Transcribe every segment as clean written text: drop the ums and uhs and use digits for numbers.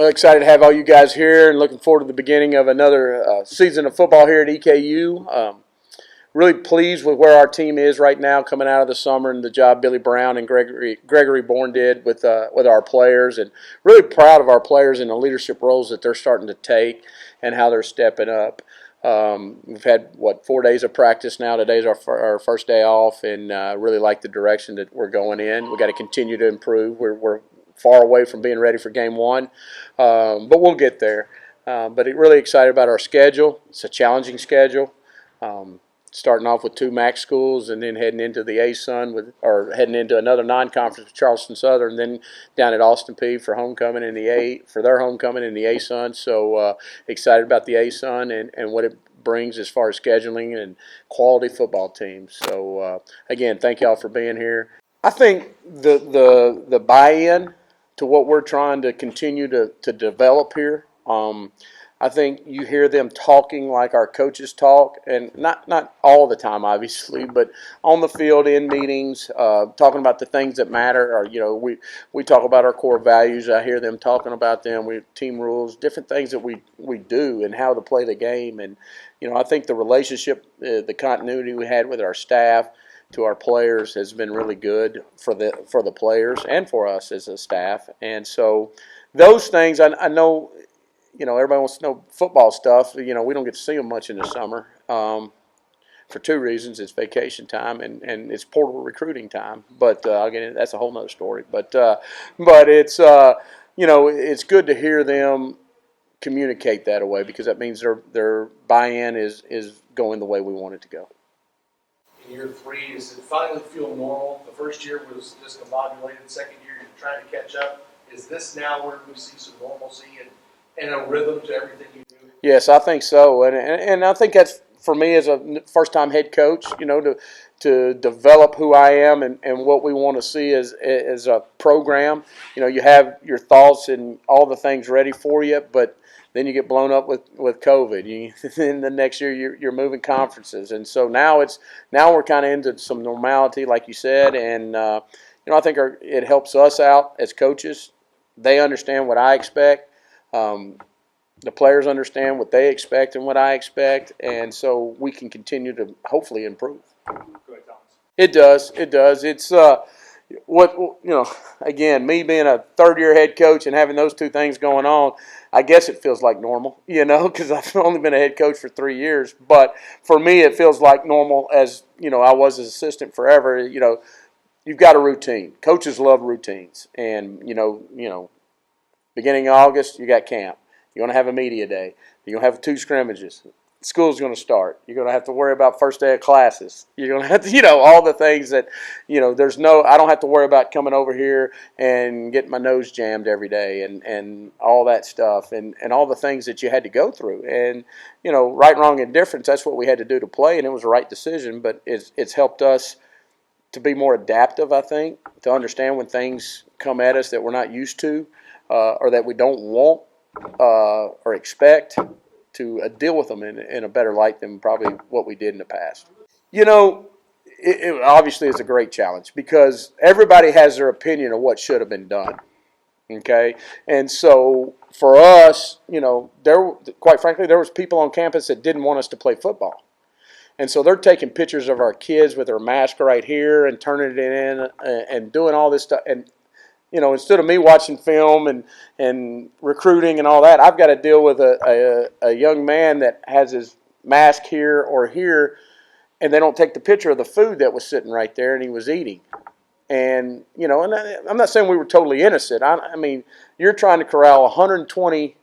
Well, excited to have all you guys here and looking forward to the beginning of another season of football here at EKU. Really pleased with where our team is right now coming out of the summer and the job Billy Brown and Gregory Bourne did with our players, and really proud of our players and the leadership roles that they're starting to take and how they're stepping up. We've had, 4 days of practice now. Today's our first day off, and really like the direction that we're going in. We've got to continue to improve. We're far away from being ready for game one, but we'll get there. But really excited about our schedule. It's a challenging schedule. Starting off with 2 MAC schools and then heading into the ASUN heading into another non-conference with Charleston Southern, then down at Austin Peay for homecoming in their homecoming in the ASUN. So excited about the ASUN and what it brings as far as scheduling and quality football teams. So again, thank y'all for being here. I think the buy-in to what we're trying to continue to develop here. I think you hear them talking like our coaches talk, and not all the time, obviously, but on the field, in meetings, talking about the things that matter. Or we talk about our core values. I hear them talking about them. Team rules, different things that we do, and how to play the game. And I think the relationship, the continuity we had with our staff to our players has been really good for the players and for us as a staff. And so those things, I know. Everybody wants to know football stuff. We don't get to see them much in the summer for 2 reasons. It's vacation time and it's portal recruiting time. But again, that's a whole nother story. But it's it's good to hear them communicate that way, because that means their buy-in is going the way we want it to go. In year 3, does it finally feel normal? The first year was discombobulated. Second year, you're trying to catch up. Is this now where we see some normalcy and a rhythm to everything you do? Yes, I think so, and I think that's, for me as a first-time head coach, to develop who I am and what we want to see as a program. You have your thoughts and all the things ready for you, but then you get blown up with COVID. Then the next year you're moving conferences, and so now we're kind of into some normality, like you said, and I think it helps us out as coaches. They understand what I expect. The players understand what they expect and what I expect, and so we can continue to hopefully improve. Go ahead, Thomas. It does. It's again, me being a third-year head coach and having those 2 things going on, I guess it feels like normal, because I've only been a head coach for 3 years. But for me, it feels like normal, as I was as assistant forever. You've got a routine. Coaches love routines, and beginning of August, you got camp. You're going to have a media day. You're going to have 2 scrimmages. School's going to start. You're going to have to worry about first day of classes. You're going to have to, all the things that, I don't have to worry about coming over here and getting my nose jammed every day and all that stuff and all the things that you had to go through. And, right, wrong, and difference, that's what we had to do to play, and it was the right decision, but it's helped us to be more adaptive, I think, to understand when things come at us that we're not used to or that we don't want or expect, to deal with them in a better light than probably what we did in the past. It obviously is a great challenge, because everybody has their opinion of what should have been done. Okay, and so for us, quite frankly, there was people on campus that didn't want us to play football. And so they're taking pictures of our kids with their mask right here and turning it in and doing all this stuff. And instead of me watching film and recruiting and all that, I've got to deal with a young man that has his mask here or here, and they don't take the picture of the food that was sitting right there and he was eating. And, and I'm not saying we were totally innocent. I mean, you're trying to corral 120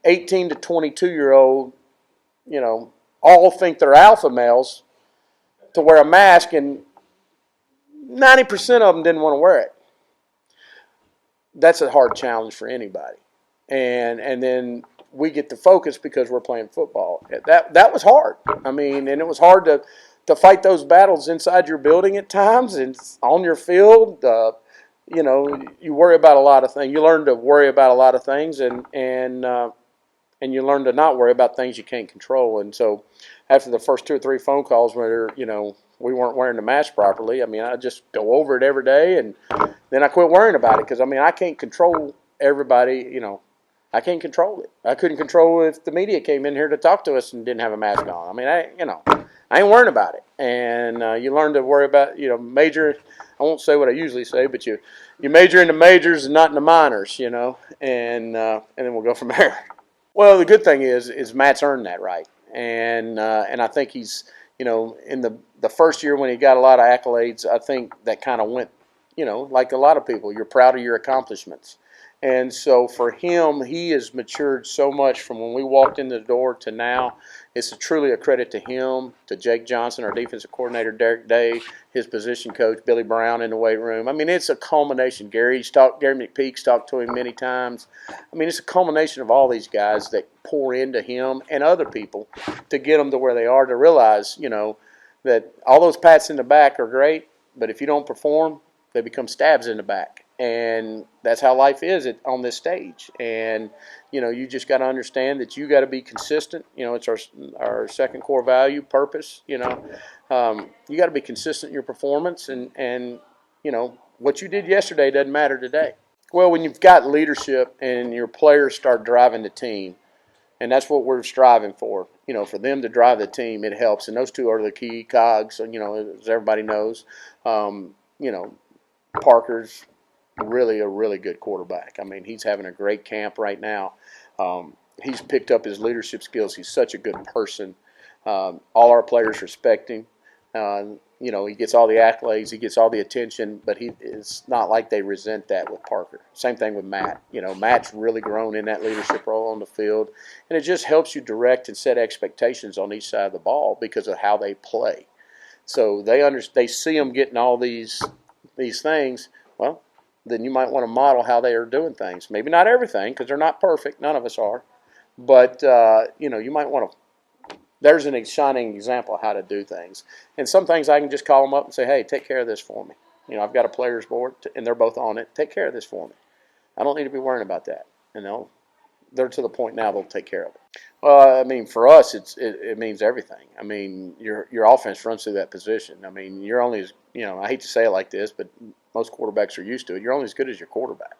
18 to 22-year-old, all think they're alpha males to wear a mask, and 90% of them didn't want to wear it. That's a hard challenge for anybody. And then we get the focus because we're playing football. That was hard. I mean, and it was hard to fight those battles inside your building at times and on your field. You worry about a lot of things. You learn to worry about a lot of things, and you learn to not worry about things you can't control. And so after the first 2 or 3 phone calls where, we weren't wearing the mask properly, I mean, I just go over it every day, and then I quit worrying about it, because, I mean, I can't control everybody, I can't control it. I couldn't control if the media came in here to talk to us and didn't have a mask on. I mean, I ain't worrying about it. And you learn to worry about, major. I won't say what I usually say, but you major in the majors and not in the minors, and then we'll go from there. Well, the good thing is Matt's earned that right, and I think he's, in the first year when he got a lot of accolades, I think that kind of went, like a lot of people, you're proud of your accomplishments. And so for him, he has matured so much from when we walked in the door to now. It's truly a credit to him, to Jake Johnson, our defensive coordinator, Derek Day, his position coach, Billy Brown in the weight room. I mean, it's a culmination. Gary McPeak's talked to him many times. I mean, it's a culmination of all these guys that pour into him and other people to get them to where they are, to realize, that all those pats in the back are great, but if you don't perform, they become stabs in the back. And that's how life is on this stage. And, you just got to understand that you got to be consistent. It's our second core value, purpose. You got to be consistent in your performance. And what you did yesterday doesn't matter today. Well, when you've got leadership and your players start driving the team, and that's what we're striving for, for them to drive the team, it helps. And those two are the key cogs, as everybody knows. Parker's really a really good quarterback. I mean, he's having a great camp right now. He's picked up his leadership skills. He's such a good person. All our players respect him. He gets all the accolades, he gets all the attention, but it's not like they resent that with Parker. Same thing with Matt. Matt's really grown in that leadership role on the field, and it just helps you direct and set expectations on each side of the ball because of how they play. So they see them getting all these things. Well, then you might want to model how they are doing things. Maybe not everything, because they're not perfect. None of us are. But, you might want to – there's a shining example of how to do things. And some things I can just call them up and say, hey, take care of this for me. I've got a players board, and they're both on it. Take care of this for me. I don't need to be worrying about that. They're to the point now they'll take care of it. Well, I mean, for us, it means everything. I mean, your offense runs through that position. I mean, you're only as – I hate to say it like this, but – most quarterbacks are used to it. You're only as good as your quarterback.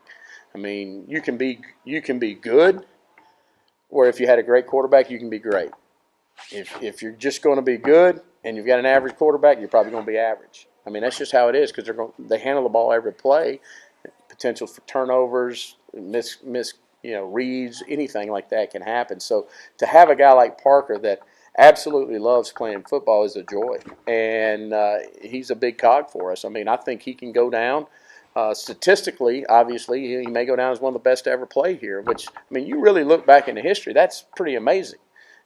I mean, you can be good, or if you had a great quarterback, you can be great. If you're just going to be good and you've got an average quarterback, you're probably going to be average. I mean, that's just how it is because they handle the ball every play. Potential for turnovers, miss reads, anything like that can happen. So to have a guy like Parker that absolutely loves playing football is a joy, and he's a big cog for us. I mean, I think he can go down statistically. Obviously, he may go down as one of the best to ever play here. Which, I mean, you really look back into history, that's pretty amazing.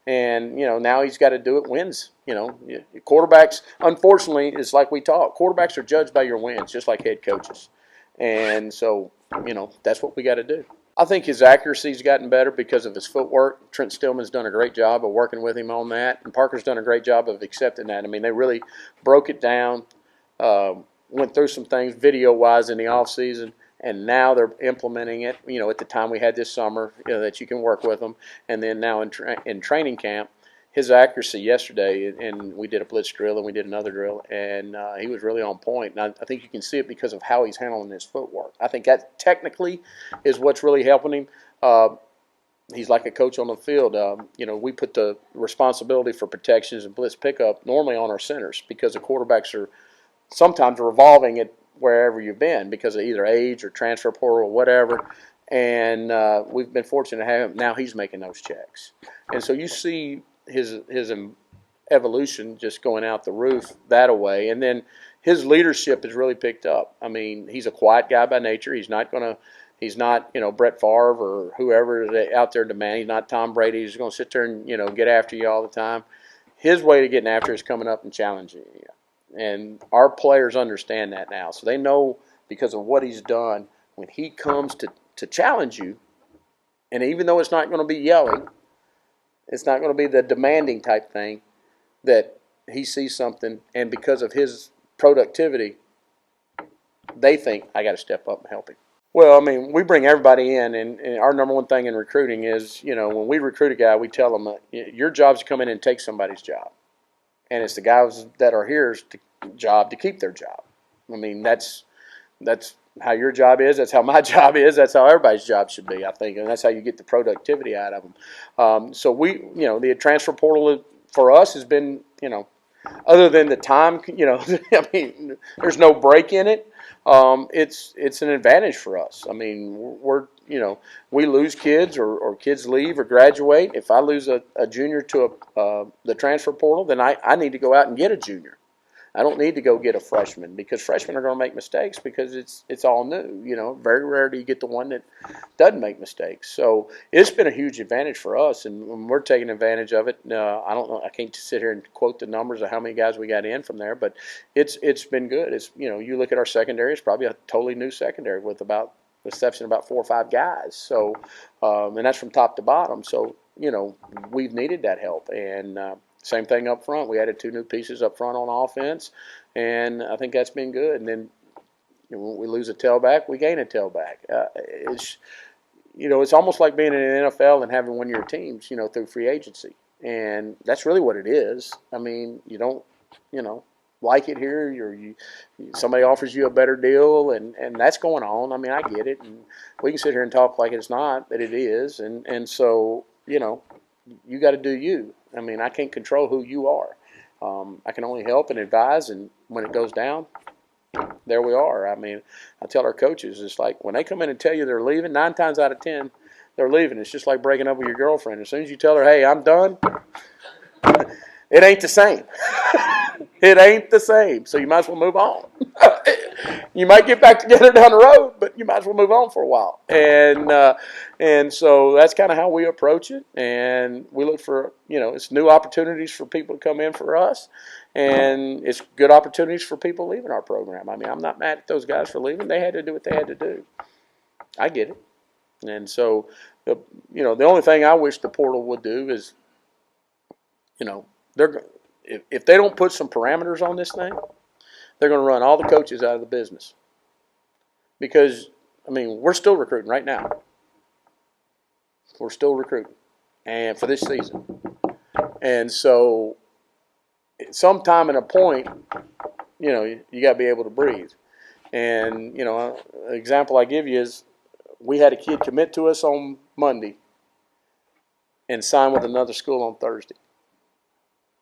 And now he's got to do it. Wins. Quarterbacks, unfortunately, it's like we talk. Quarterbacks are judged by your wins, just like head coaches. And so, that's what we got to do. I think his accuracy's gotten better because of his footwork. Trent Stillman's done a great job of working with him on that, and Parker's done a great job of accepting that. I mean, they really broke it down, went through some things video-wise in the offseason, and now they're implementing it, at the time we had this summer, that you can work with them. And then now in training camp, his accuracy yesterday, and we did a blitz drill and we did another drill, and he was really on point. And I think you can see it because of how he's handling his footwork. I think that technically is what's really helping him. He's like a coach on the field. We put the responsibility for protections and blitz pickup normally on our centers because the quarterbacks are sometimes revolving it wherever you've been because of either age or transfer portal or whatever. And we've been fortunate to have him. Now he's making those checks. And so you see his evolution just going out the roof that way. And then his leadership has really picked up. I mean, he's a quiet guy by nature. He's not Brett Favre or whoever is out there demanding. He's not Tom Brady. He's going to sit there and, get after you all the time. His way to getting after is coming up and challenging you. And our players understand that now. So they know because of what he's done, when he comes to challenge you, and even though it's not going to be yelling, it's not going to be the demanding type thing, that he sees something, and because of his productivity, they think, I got to step up and help him. Well, I mean, we bring everybody in, and our number one thing in recruiting is, when we recruit a guy, we tell them, your job is to come in and take somebody's job. And it's the guys that are here's job to keep their job. I mean, that's how your job is. That's how my job is. That's how everybody's job should be, I think, and that's how you get the productivity out of them. So the transfer portal for us has been, other than the time, I mean, there's no break in it. It's an advantage for us. I mean, we lose kids or kids leave or graduate. If I lose a junior to the transfer portal, then I need to go out and get a junior. I don't need to go get a freshman because freshmen are going to make mistakes because it's all new. Very rare do you get the one that doesn't make mistakes. So it's been a huge advantage for us, and we're taking advantage of it. I don't know. I can't sit here and quote the numbers of how many guys we got in from there, but it's been good. You look at our secondary; it's probably a totally new secondary with about exception about 4 or 5 guys. So, and that's from top to bottom. So we've needed that help and. Same thing up front. We added 2 new pieces up front on offense, and I think that's been good. And then when we lose a tailback, we gain a tailback. It's almost like being in the NFL and having one of your teams, through free agency. And that's really what it is. I mean, you don't, like it here. Somebody offers you a better deal, and that's going on. I mean, I get it. And we can sit here and talk like it's not, but it is. And so, you got to do you. I mean, I can't control who you are. I can only help and advise, and when it goes down, there we are. I mean, I tell our coaches, it's like when they come in and tell you they're leaving, 9 times out of 10, they're leaving. It's just like breaking up with your girlfriend. As soon as you tell her, hey, I'm done, it ain't the same. It ain't the same. So you might as well move on. You might get back together down the road, but you might as well move on for a while. And so that's kind of how we approach it. And we look for, it's new opportunities for people to come in for us. And it's good opportunities for people leaving our program. I mean, I'm not mad at those guys for leaving. They had to do what they had to do. I get it. And so, the only thing I wish the portal would do is, if they don't put some parameters on this thing, they're going to run all the coaches out of the business. Because, I mean, we're still recruiting right now. We're still recruiting, and for this season. And so, sometime at a point, you got to be able to breathe. And, an example I give you is we had a kid commit to us on Monday and sign with another school on Thursday.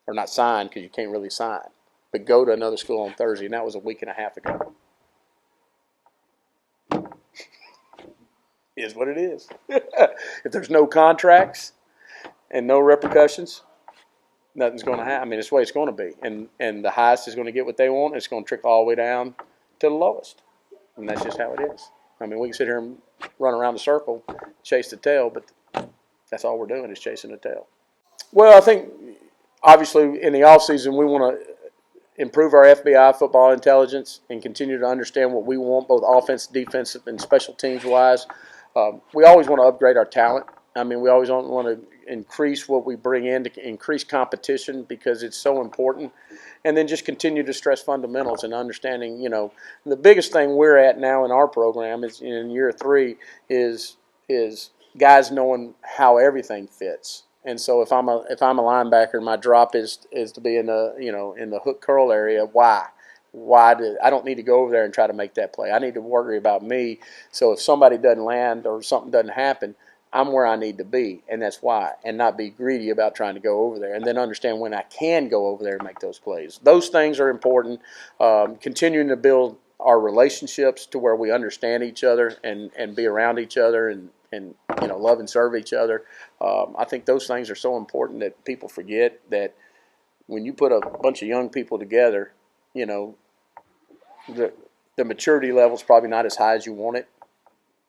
Or not sign because you can't really sign, but go to another school on Thursday, and that was a week and a half ago. Is what it is. If there's no contracts and no repercussions, nothing's going to happen. I mean, it's the way it's going to be. And the highest is going to get what they want. It's going to trickle all the way down to the lowest. And that's just how it is. I mean, we can sit here and run around the circle, chase the tail, but that's all we're doing is chasing the tail. Well, I think obviously in the offseason we want to improve our FBI football intelligence and continue to understand what we want, both offense, defensive, and special teams wise. We always want to upgrade our talent. I mean, we always want to increase what we bring in to increase competition because it's so important. And then just continue to stress fundamentals and understanding, the biggest thing we're at now in our program is in year 3 is guys knowing how everything fits. And so if I'm a linebacker, my drop is to be in the hook curl area. Why? I don't need to go over there and try to make that play. I need to worry about me. So if somebody doesn't land or something doesn't happen, I'm where I need to be, and that's why. And not be greedy about trying to go over there, and then understand when I can go over there and make those plays. Those things are important. Continuing to build our relationships to where we understand each other and be around each other and love and serve each other. I think those things are so important that people forget that when you put a bunch of young people together, the maturity level is probably not as high as you want it.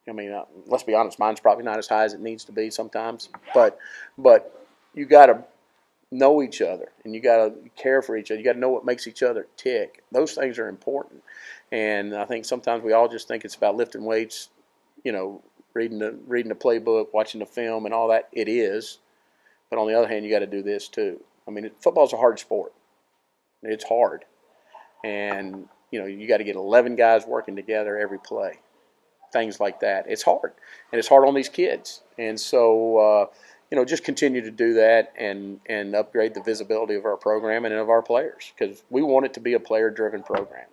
I mean, let's be honest, mine's probably not as high as it needs to be sometimes. But you got to know each other, and you got to care for each other. You got to know what makes each other tick. Those things are important. And I think sometimes we all just think it's about lifting weights, reading the playbook, watching the film, and all that. It is. But on the other hand, you got to do this too. I mean, football's a hard sport. It's hard. And, you got to get 11 guys working together every play. Things like that. It's hard. And it's hard on these kids. And so, just continue to do that and upgrade the visibility of our program and of our players because we want it to be a player-driven program.